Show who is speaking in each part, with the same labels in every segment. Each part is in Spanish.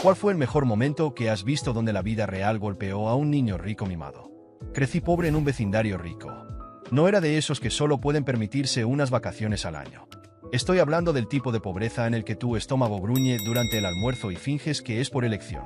Speaker 1: ¿Cuál fue el mejor momento que has visto donde la vida real golpeó a un niño rico mimado? Crecí pobre en un vecindario rico. No era de esos que solo pueden permitirse unas vacaciones al año. Estoy hablando del tipo de pobreza en el que tu estómago gruñe durante el almuerzo y finges que es por elección.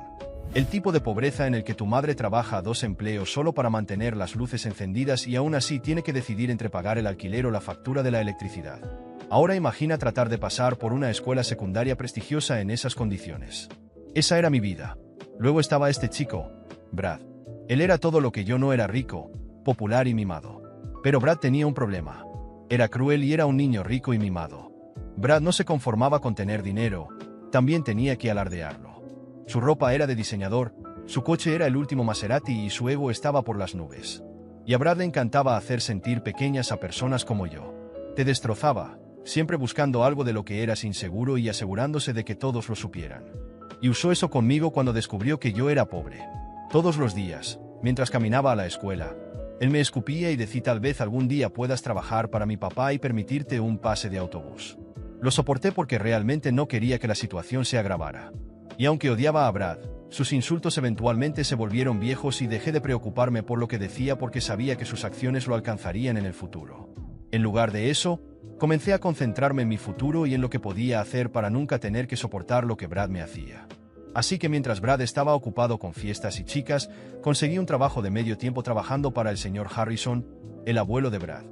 Speaker 1: El tipo de pobreza en el que tu madre trabaja 2 empleos solo para mantener las luces encendidas y aún así tiene que decidir entre pagar el alquiler o la factura de la electricidad. Ahora imagina tratar de pasar por una escuela secundaria prestigiosa en esas condiciones. Esa era mi vida. Luego estaba este chico, Brad. Él era todo lo que yo no era: rico, popular y mimado. Pero Brad tenía un problema. Era cruel y era un niño rico y mimado. Brad no se conformaba con tener dinero, también tenía que alardearlo. Su ropa era de diseñador, su coche era el último Maserati y su ego estaba por las nubes. Y a Brad le encantaba hacer sentir pequeñas a personas como yo. Te destrozaba, siempre buscando algo de lo que eras inseguro y asegurándose de que todos lo supieran. Y usó eso conmigo cuando descubrió que yo era pobre. Todos los días, mientras caminaba a la escuela, él me escupía y decía: tal vez algún día puedas trabajar para mi papá y permitirte un pase de autobús. Lo soporté porque realmente no quería que la situación se agravara. Y aunque odiaba a Brad, sus insultos eventualmente se volvieron viejos y dejé de preocuparme por lo que decía porque sabía que sus acciones lo alcanzarían en el futuro. En lugar de eso, comencé a concentrarme en mi futuro y en lo que podía hacer para nunca tener que soportar lo que Brad me hacía. Así que mientras Brad estaba ocupado con fiestas y chicas, conseguí un trabajo de medio tiempo trabajando para el señor Harrison, el abuelo de Brad.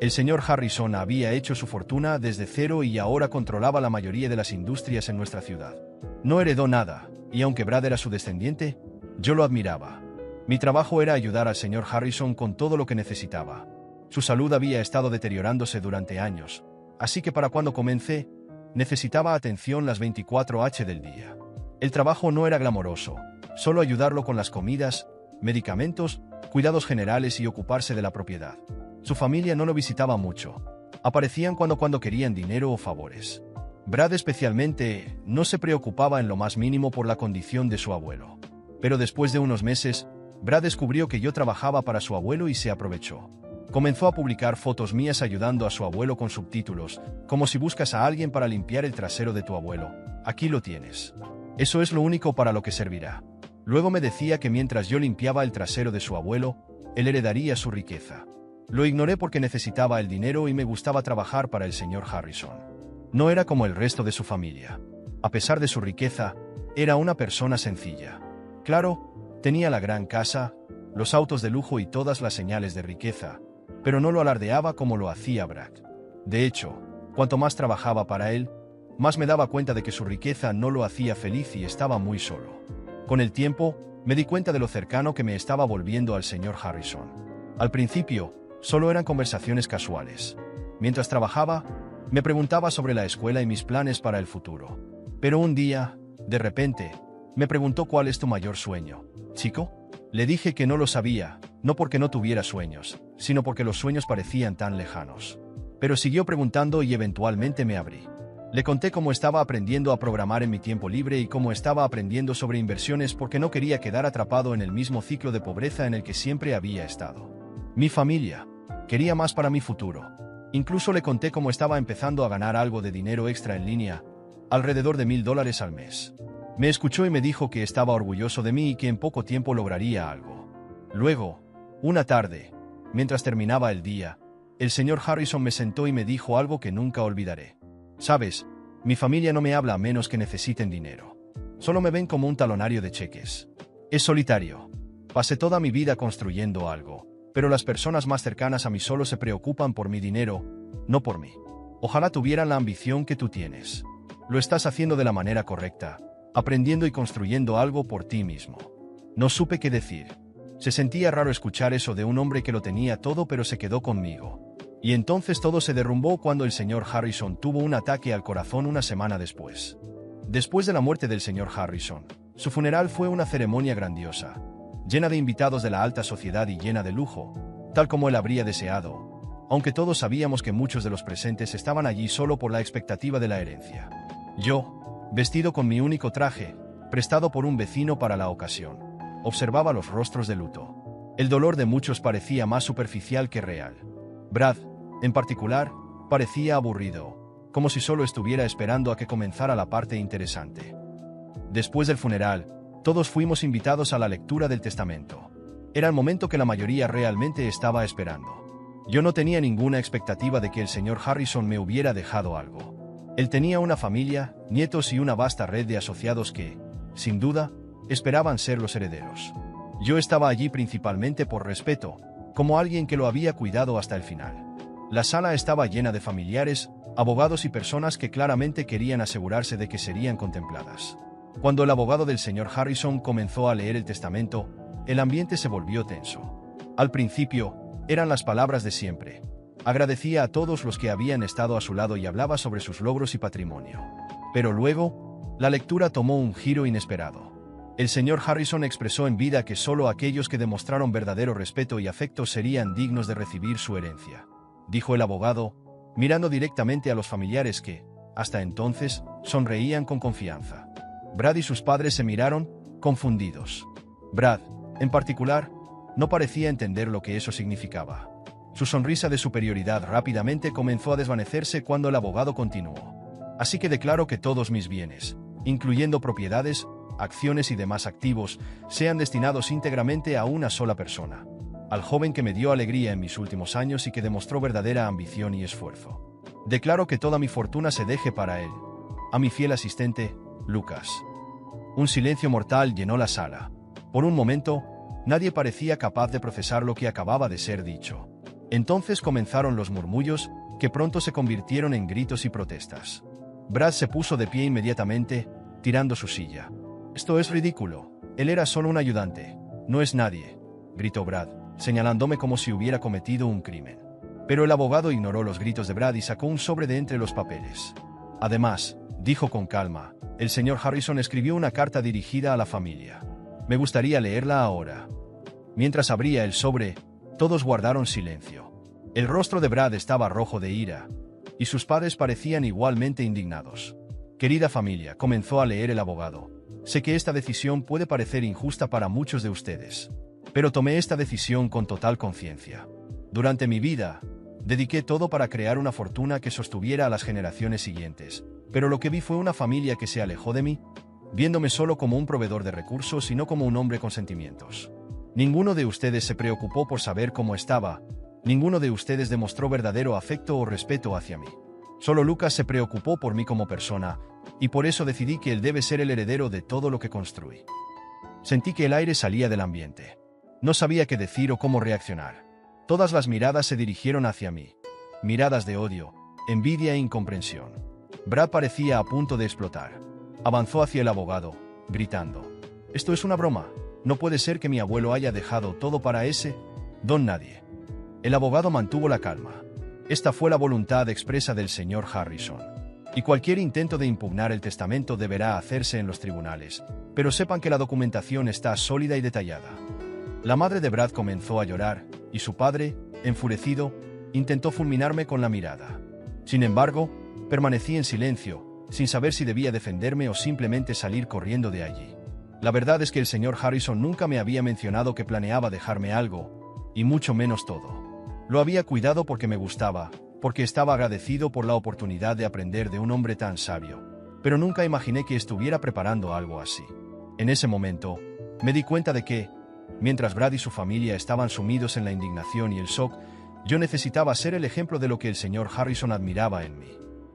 Speaker 1: El señor Harrison había hecho su fortuna desde cero y ahora controlaba la mayoría de las industrias en nuestra ciudad. No heredó nada, y aunque Brad era su descendiente, yo lo admiraba. Mi trabajo era ayudar al señor Harrison con todo lo que necesitaba. Su salud había estado deteriorándose durante años, así que para cuando comencé, necesitaba atención las 24 horas del día. El trabajo no era glamoroso, solo ayudarlo con las comidas, medicamentos, cuidados generales y ocuparse de la propiedad. Su familia no lo visitaba mucho. Aparecían cuando querían dinero o favores. Brad especialmente no se preocupaba en lo más mínimo por la condición de su abuelo. Pero después de unos meses, Brad descubrió que yo trabajaba para su abuelo y se aprovechó. Comenzó a publicar fotos mías ayudando a su abuelo con subtítulos, como: si buscas a alguien para limpiar el trasero de tu abuelo, aquí lo tienes. Eso es lo único para lo que servirá. Luego me decía que mientras yo limpiaba el trasero de su abuelo, él heredaría su riqueza. Lo ignoré porque necesitaba el dinero y me gustaba trabajar para el señor Harrison. No era como el resto de su familia. A pesar de su riqueza, era una persona sencilla. Claro, tenía la gran casa, los autos de lujo y todas las señales de riqueza, pero no lo alardeaba como lo hacía Brad. De hecho, cuanto más trabajaba para él, más me daba cuenta de que su riqueza no lo hacía feliz y estaba muy solo. Con el tiempo, me di cuenta de lo cercano que me estaba volviendo al señor Harrison. Al principio, solo eran conversaciones casuales. Mientras trabajaba, me preguntaba sobre la escuela y mis planes para el futuro. Pero un día, de repente, me preguntó: ¿cuál es tu mayor sueño, chico? Le dije que no lo sabía, no porque no tuviera sueños, sino porque los sueños parecían tan lejanos. Pero siguió preguntando y eventualmente me abrí. Le conté cómo estaba aprendiendo a programar en mi tiempo libre y cómo estaba aprendiendo sobre inversiones porque no quería quedar atrapado en el mismo ciclo de pobreza en el que siempre había estado. Mi familia quería más para mi futuro. Incluso le conté cómo estaba empezando a ganar algo de dinero extra en línea, alrededor de $1000 al mes. Me escuchó y me dijo que estaba orgulloso de mí y que en poco tiempo lograría algo. Luego, una tarde, mientras terminaba el día, el señor Harrison me sentó y me dijo algo que nunca olvidaré. Sabes, mi familia no me habla a menos que necesiten dinero. Solo me ven como un talonario de cheques. Es solitario. Pasé toda mi vida construyendo algo, pero las personas más cercanas a mí solo se preocupan por mi dinero, no por mí. Ojalá tuvieran la ambición que tú tienes. Lo estás haciendo de la manera correcta, aprendiendo y construyendo algo por ti mismo. No supe qué decir. Se sentía raro escuchar eso de un hombre que lo tenía todo pero se quedó conmigo. Y entonces todo se derrumbó cuando el señor Harrison tuvo un ataque al corazón una semana después. Después de la muerte del señor Harrison, su funeral fue una ceremonia grandiosa, llena de invitados de la alta sociedad y llena de lujo, tal como él habría deseado, aunque todos sabíamos que muchos de los presentes estaban allí solo por la expectativa de la herencia. Yo, vestido con mi único traje, prestado por un vecino para la ocasión, observaba los rostros de luto. El dolor de muchos parecía más superficial que real. Brad, en particular, parecía aburrido, como si solo estuviera esperando a que comenzara la parte interesante. Después del funeral, todos fuimos invitados a la lectura del testamento. Era el momento que la mayoría realmente estaba esperando. Yo no tenía ninguna expectativa de que el señor Harrison me hubiera dejado algo. Él tenía una familia, nietos y una vasta red de asociados que, sin duda, esperaban ser los herederos. Yo estaba allí principalmente por respeto, como alguien que lo había cuidado hasta el final. La sala estaba llena de familiares, abogados y personas que claramente querían asegurarse de que serían contempladas. Cuando el abogado del señor Harrison comenzó a leer el testamento, el ambiente se volvió tenso. Al principio, eran las palabras de siempre. Agradecía a todos los que habían estado a su lado y hablaba sobre sus logros y patrimonio. Pero luego, la lectura tomó un giro inesperado. El señor Harrison expresó en vida que solo aquellos que demostraron verdadero respeto y afecto serían dignos de recibir su herencia, dijo el abogado, mirando directamente a los familiares que, hasta entonces, sonreían con confianza. Brad y sus padres se miraron, confundidos. Brad, en particular, no parecía entender lo que eso significaba. Su sonrisa de superioridad rápidamente comenzó a desvanecerse cuando el abogado continuó. Así que declaro que todos mis bienes, incluyendo propiedades, acciones y demás activos, sean destinados íntegramente a una sola persona, al joven que me dio alegría en mis últimos años y que demostró verdadera ambición y esfuerzo. Declaro que toda mi fortuna se deje para él. A mi fiel asistente, Lucas. Un silencio mortal llenó la sala. Por un momento, nadie parecía capaz de procesar lo que acababa de ser dicho. Entonces comenzaron los murmullos, que pronto se convirtieron en gritos y protestas. Brad se puso de pie inmediatamente, tirando su silla. «Esto es ridículo. Él era solo un ayudante. No es nadie», gritó Brad, señalándome como si hubiera cometido un crimen. Pero el abogado ignoró los gritos de Brad y sacó un sobre de entre los papeles. Además, dijo con calma, el señor Harrison escribió una carta dirigida a la familia. Me gustaría leerla ahora. Mientras abría el sobre, todos guardaron silencio. El rostro de Brad estaba rojo de ira, y sus padres parecían igualmente indignados. Querida familia, comenzó a leer el abogado. Sé que esta decisión puede parecer injusta para muchos de ustedes, pero tomé esta decisión con total conciencia. Durante mi vida, dediqué todo para crear una fortuna que sostuviera a las generaciones siguientes, pero lo que vi fue una familia que se alejó de mí, viéndome solo como un proveedor de recursos y no como un hombre con sentimientos. Ninguno de ustedes se preocupó por saber cómo estaba, ninguno de ustedes demostró verdadero afecto o respeto hacia mí. Solo Lucas se preocupó por mí como persona, y por eso decidí que él debe ser el heredero de todo lo que construí. Sentí que el aire salía del ambiente. No sabía qué decir o cómo reaccionar. Todas las miradas se dirigieron hacia mí. Miradas de odio, envidia e incomprensión. Brad parecía a punto de explotar. Avanzó hacia el abogado, gritando. «Esto es una broma. No puede ser que mi abuelo haya dejado todo para ese don nadie». El abogado mantuvo la calma. Esta fue la voluntad expresa del señor Harrison. Y cualquier intento de impugnar el testamento deberá hacerse en los tribunales, pero sepan que la documentación está sólida y detallada. La madre de Brad comenzó a llorar, y su padre, enfurecido, intentó fulminarme con la mirada. Sin embargo, permanecí en silencio, sin saber si debía defenderme o simplemente salir corriendo de allí. La verdad es que el señor Harrison nunca me había mencionado que planeaba dejarme algo, y mucho menos todo. Lo había cuidado porque me gustaba, porque estaba agradecido por la oportunidad de aprender de un hombre tan sabio, pero nunca imaginé que estuviera preparando algo así. En ese momento, me di cuenta de que, mientras Brad y su familia estaban sumidos en la indignación y el shock, yo necesitaba ser el ejemplo de lo que el señor Harrison admiraba en mí.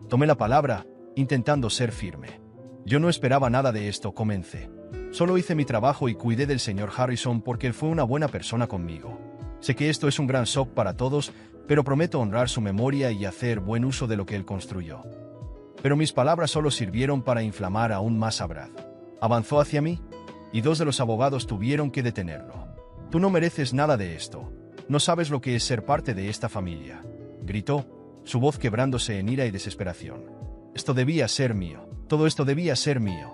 Speaker 1: Tomé la palabra, intentando ser firme. Yo no esperaba nada de esto, comencé. Solo hice mi trabajo y cuidé del señor Harrison porque él fue una buena persona conmigo. Sé que esto es un gran shock para todos, pero prometo honrar su memoria y hacer buen uso de lo que él construyó. Pero mis palabras solo sirvieron para inflamar aún más a Brad. Avanzó hacia mí, y dos de los abogados tuvieron que detenerlo. «Tú no mereces nada de esto. No sabes lo que es ser parte de esta familia», gritó, su voz quebrándose en ira y desesperación. «Esto debía ser mío. Todo esto debía ser mío».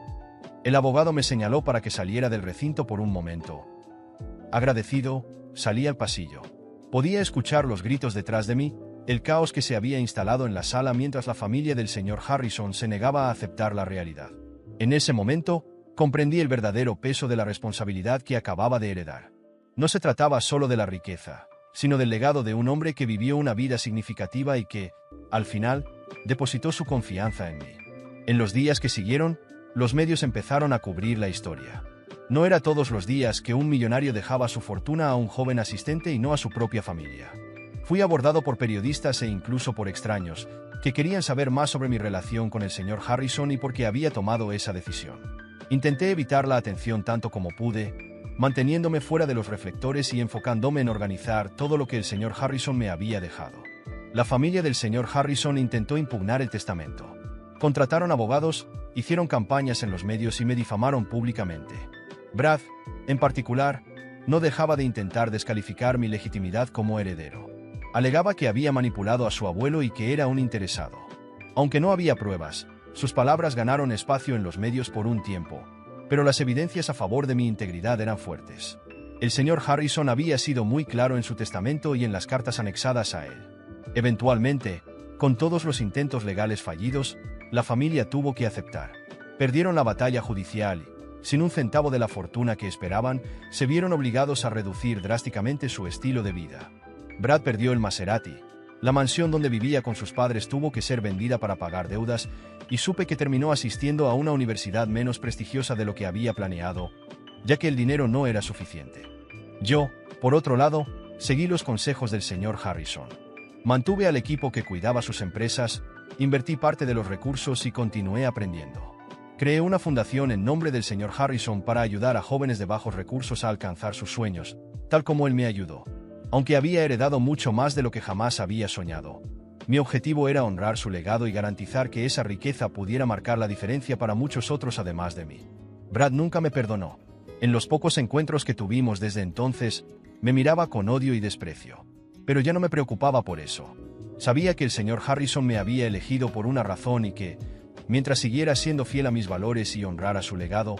Speaker 1: El abogado me señaló para que saliera del recinto por un momento. Agradecido, salí al pasillo. Podía escuchar los gritos detrás de mí, el caos que se había instalado en la sala mientras la familia del señor Harrison se negaba a aceptar la realidad. En ese momento, comprendí el verdadero peso de la responsabilidad que acababa de heredar. No se trataba solo de la riqueza, sino del legado de un hombre que vivió una vida significativa y que, al final, depositó su confianza en mí. En los días que siguieron, los medios empezaron a cubrir la historia. No era todos los días que un millonario dejaba su fortuna a un joven asistente y no a su propia familia. Fui abordado por periodistas e incluso por extraños, que querían saber más sobre mi relación con el señor Harrison y por qué había tomado esa decisión. Intenté evitar la atención tanto como pude, manteniéndome fuera de los reflectores y enfocándome en organizar todo lo que el señor Harrison me había dejado. La familia del señor Harrison intentó impugnar el testamento. Contrataron abogados, hicieron campañas en los medios y me difamaron públicamente. Brad, en particular, no dejaba de intentar descalificar mi legitimidad como heredero. Alegaba que había manipulado a su abuelo y que era un interesado. Aunque no había pruebas, sus palabras ganaron espacio en los medios por un tiempo, pero las evidencias a favor de mi integridad eran fuertes. El señor Harrison había sido muy claro en su testamento y en las cartas anexadas a él. Eventualmente, con todos los intentos legales fallidos, la familia tuvo que aceptar. Perdieron la batalla judicial y, sin un centavo de la fortuna que esperaban, se vieron obligados a reducir drásticamente su estilo de vida. Brad perdió el Maserati. La mansión donde vivía con sus padres tuvo que ser vendida para pagar deudas, y supe que terminó asistiendo a una universidad menos prestigiosa de lo que había planeado, ya que el dinero no era suficiente. Yo, por otro lado, seguí los consejos del señor Harrison. Mantuve al equipo que cuidaba sus empresas, invertí parte de los recursos y continué aprendiendo. Creé una fundación en nombre del señor Harrison para ayudar a jóvenes de bajos recursos a alcanzar sus sueños, tal como él me ayudó. Aunque había heredado mucho más de lo que jamás había soñado, mi objetivo era honrar su legado y garantizar que esa riqueza pudiera marcar la diferencia para muchos otros además de mí. Brad nunca me perdonó. En los pocos encuentros que tuvimos desde entonces, me miraba con odio y desprecio. Pero ya no me preocupaba por eso. Sabía que el señor Harrison me había elegido por una razón y que, mientras siguiera siendo fiel a mis valores y honrara su legado,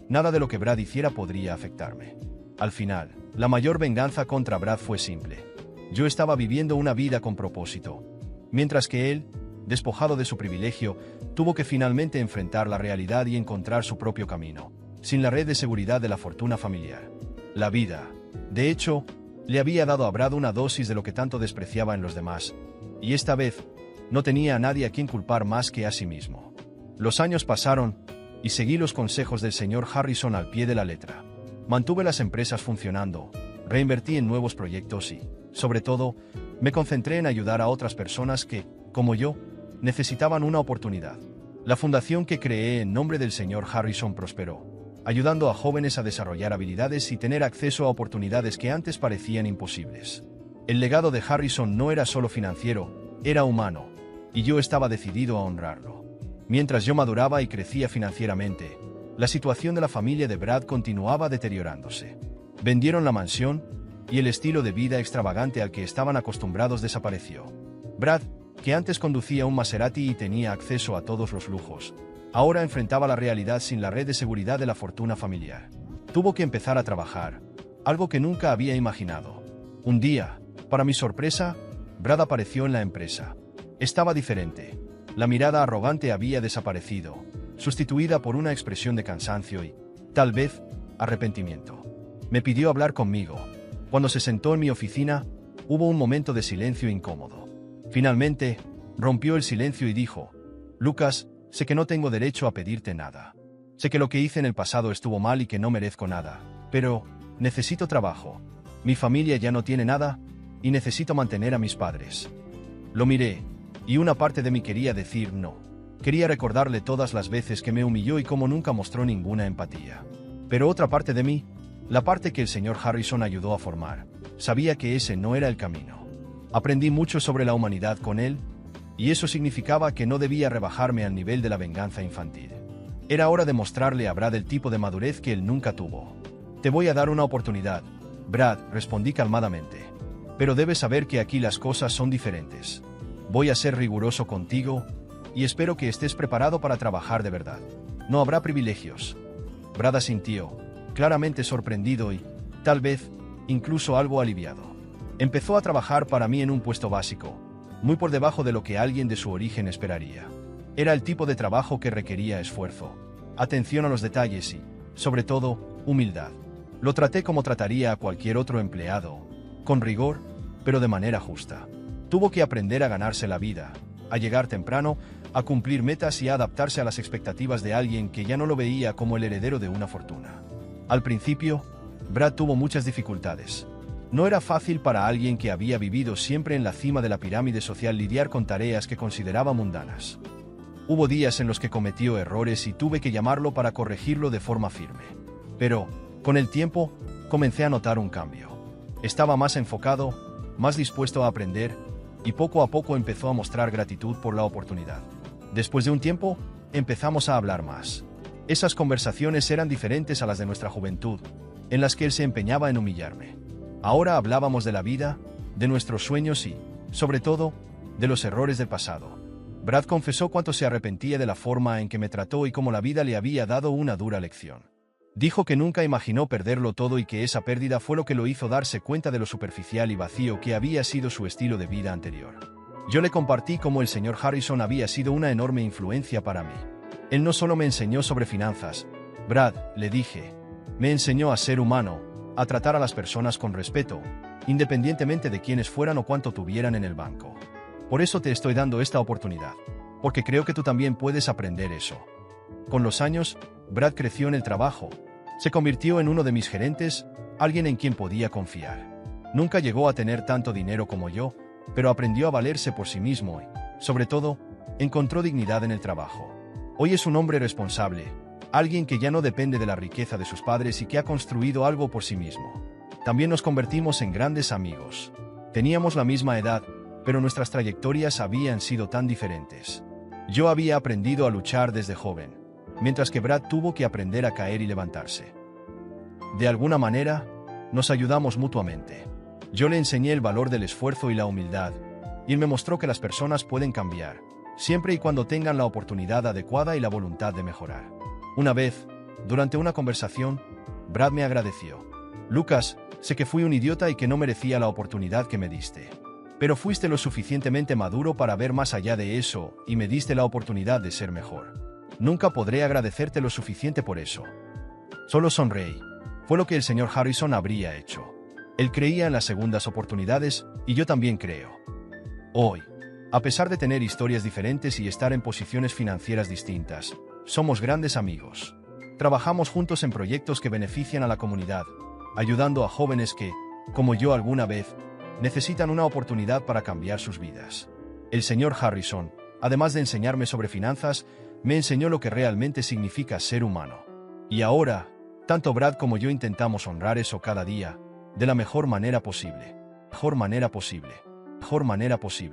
Speaker 1: nada de lo que Brad hiciera podría afectarme. Al final, la mayor venganza contra Brad fue simple. Yo estaba viviendo una vida con propósito, mientras que él, despojado de su privilegio, tuvo que finalmente enfrentar la realidad y encontrar su propio camino, sin la red de seguridad de la fortuna familiar. La vida, de hecho, le había dado a Brad una dosis de lo que tanto despreciaba en los demás, y esta vez, no tenía a nadie a quien culpar más que a sí mismo. Los años pasaron, y seguí los consejos del señor Harrison al pie de la letra. Mantuve las empresas funcionando, reinvertí en nuevos proyectos y, sobre todo, me concentré en ayudar a otras personas que, como yo, necesitaban una oportunidad. La fundación que creé en nombre del señor Harrison prosperó, ayudando a jóvenes a desarrollar habilidades y tener acceso a oportunidades que antes parecían imposibles. El legado de Harrison no era solo financiero, era humano, y yo estaba decidido a honrarlo. Mientras yo maduraba y crecía financieramente, la situación de la familia de Brad continuaba deteriorándose. Vendieron la mansión, y el estilo de vida extravagante al que estaban acostumbrados desapareció. Brad, que antes conducía un Maserati y tenía acceso a todos los lujos, ahora enfrentaba la realidad sin la red de seguridad de la fortuna familiar. Tuvo que empezar a trabajar, algo que nunca había imaginado. Un día, para mi sorpresa, Brad apareció en la empresa. Estaba diferente. La mirada arrogante había desaparecido, sustituida por una expresión de cansancio y, tal vez, arrepentimiento. Me pidió hablar conmigo. Cuando se sentó en mi oficina, hubo un momento de silencio incómodo. Finalmente, rompió el silencio y dijo: «Lucas, sé que no tengo derecho a pedirte nada. Sé que lo que hice en el pasado estuvo mal y que no merezco nada, pero necesito trabajo. Mi familia ya no tiene nada y necesito mantener a mis padres». Lo miré, y una parte de mí quería decir no. Quería recordarle todas las veces que me humilló y cómo nunca mostró ninguna empatía. Pero otra parte de mí, la parte que el señor Harrison ayudó a formar, sabía que ese no era el camino. Aprendí mucho sobre la humanidad con él, y eso significaba que no debía rebajarme al nivel de la venganza infantil. Era hora de mostrarle a Brad el tipo de madurez que él nunca tuvo. «Te voy a dar una oportunidad, Brad», respondí calmadamente. «Pero debes saber que aquí las cosas son diferentes. Voy a ser riguroso contigo, y espero que estés preparado para trabajar de verdad. No habrá privilegios». Brad asintió, claramente sorprendido y, tal vez, incluso algo aliviado. Empezó a trabajar para mí en un puesto básico, muy por debajo de lo que alguien de su origen esperaría. Era el tipo de trabajo que requería esfuerzo, atención a los detalles y, sobre todo, humildad. Lo traté como trataría a cualquier otro empleado, con rigor, pero de manera justa. Tuvo que aprender a ganarse la vida, a llegar temprano, a cumplir metas y a adaptarse a las expectativas de alguien que ya no lo veía como el heredero de una fortuna. Al principio, Brad tuvo muchas dificultades. No era fácil para alguien que había vivido siempre en la cima de la pirámide social lidiar con tareas que consideraba mundanas. Hubo días en los que cometió errores y tuve que llamarlo para corregirlo de forma firme. Pero, con el tiempo, comencé a notar un cambio. Estaba más enfocado, más dispuesto a aprender, y poco a poco empezó a mostrar gratitud por la oportunidad. Después de un tiempo, empezamos a hablar más. Esas conversaciones eran diferentes a las de nuestra juventud, en las que él se empeñaba en humillarme. Ahora hablábamos de la vida, de nuestros sueños y, sobre todo, de los errores del pasado. Brad confesó cuánto se arrepentía de la forma en que me trató y cómo la vida le había dado una dura lección. Dijo que nunca imaginó perderlo todo y que esa pérdida fue lo que lo hizo darse cuenta de lo superficial y vacío que había sido su estilo de vida anterior. Yo le compartí cómo el señor Harrison había sido una enorme influencia para mí. Él no solo me enseñó sobre finanzas, Brad, le dije, me enseñó a ser humano, a tratar a las personas con respeto, independientemente de quiénes fueran o cuánto tuvieran en el banco. Por eso te estoy dando esta oportunidad, porque creo que tú también puedes aprender eso. Con los años, Brad creció en el trabajo, se convirtió en uno de mis gerentes, alguien en quien podía confiar. Nunca llegó a tener tanto dinero como yo, pero aprendió a valerse por sí mismo y, sobre todo, encontró dignidad en el trabajo. Hoy es un hombre responsable, alguien que ya no depende de la riqueza de sus padres y que ha construido algo por sí mismo. También nos convertimos en grandes amigos. Teníamos la misma edad, pero nuestras trayectorias habían sido tan diferentes. Yo había aprendido a luchar desde joven, mientras que Brad tuvo que aprender a caer y levantarse. De alguna manera, nos ayudamos mutuamente. Yo le enseñé el valor del esfuerzo y la humildad, y él me mostró que las personas pueden cambiar, siempre y cuando tengan la oportunidad adecuada y la voluntad de mejorar. Una vez, durante una conversación, Brad me agradeció. Lucas, sé que fui un idiota y que no merecía la oportunidad que me diste. Pero fuiste lo suficientemente maduro para ver más allá de eso y me diste la oportunidad de ser mejor. Nunca podré agradecerte lo suficiente por eso. Solo sonreí. Fue lo que el señor Harrison habría hecho. Él creía en las segundas oportunidades y yo también creo. Hoy, a pesar de tener historias diferentes y estar en posiciones financieras distintas, somos grandes amigos. Trabajamos juntos en proyectos que benefician a la comunidad, ayudando a jóvenes que, como yo alguna vez, necesitan una oportunidad para cambiar sus vidas. El señor Harrison, además de enseñarme sobre finanzas, me enseñó lo que realmente significa ser humano. Y ahora, tanto Brad como yo intentamos honrar eso cada día, de la mejor manera posible. Mejor manera posible. Mejor manera posible.